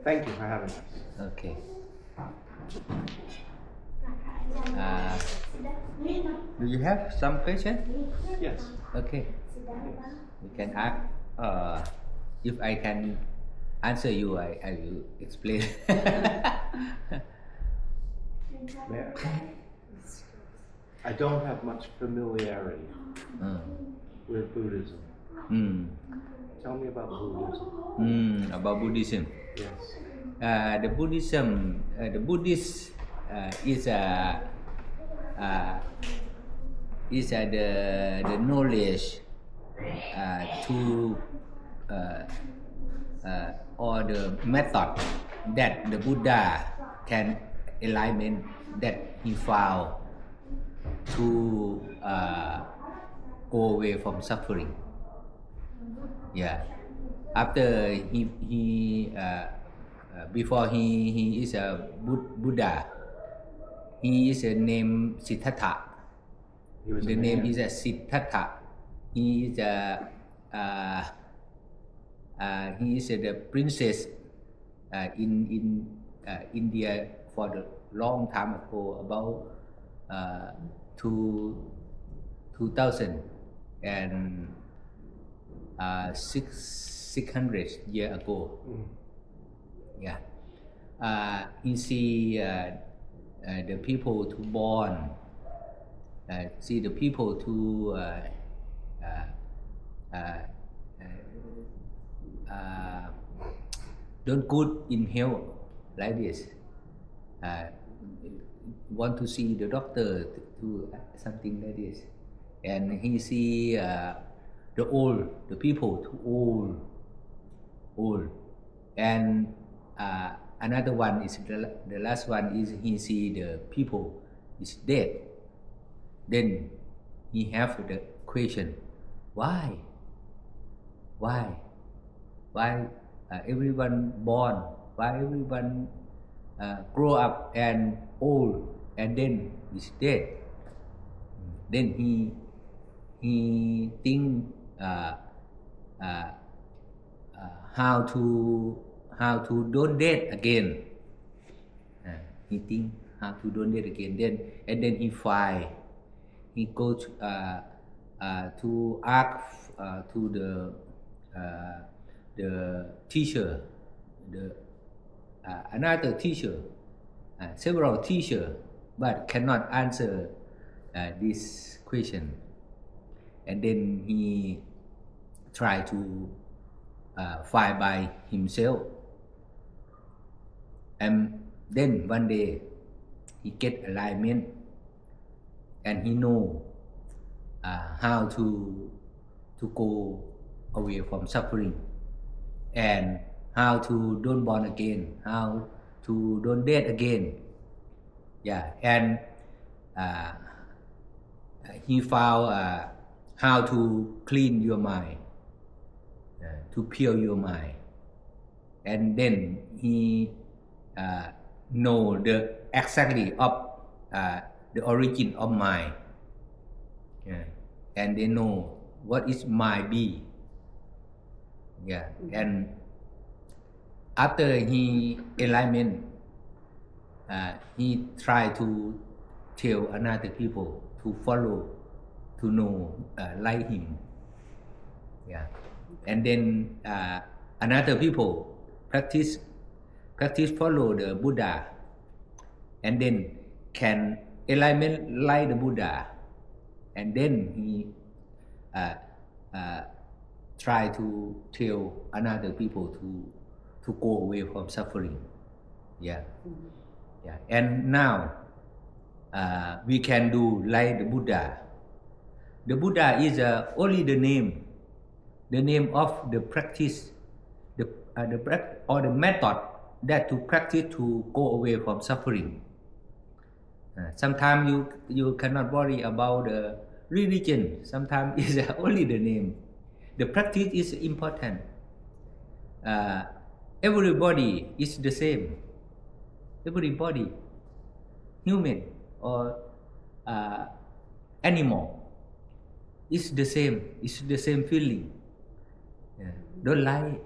Thank you for having us. Okay. Uh, do you have some question? Yes. Okay. You can ask. If I can answer you, I will explain. I don't have much familiarity Mm. with Buddhism. Mm. Tell me about Buddhism. About Buddhism. Yes. The Buddhist is the knowledge to or the method that the Buddha can enlighten that he found to go away from suffering. Yeah. After he before he is a Buddha, he is named Siddhartha. The name is Siddhartha. He is the princess in India for the long time ago, about 2000 and 600 years ago. Yeah. He see the people to born, see the people to don't good in health like this. Want to see the doctor to do something like this, and he see the people too old, and another one is the last one is he see the people is dead. Then he have the question, why everyone born, why everyone grow up and old and then is dead. Then he think how to don't dead again. He think how to don't dead again. Then he find, he go to ask to the teacher, another teacher, several teachers, but cannot answer this question. And then he try to find by himself. And then one day he get alignment, and he know how to go away from suffering, and how to don't born again, how to don't dead again. Yeah, and he found how to clean your mind, to pure your mind, and then he know the exactly of the origin of mind. Yeah. And they know what is mind be. Yeah. And after he enlightenment, he try to tell another people to follow, to know like him. Yeah. And then another people practice follow the Buddha, and then can enlightenment like the Buddha, and then he try to tell another people to go away from suffering. Yeah. Yeah. And now we can do like the Buddha. The Buddha is only the name of the practice, or the method that to practice to go away from suffering. Sometimes you cannot worry about the religion. Sometimes it's only the name. The practice is important. Everybody is the same. Everybody, human or animal, is the same. It's the same feeling. Don't lie.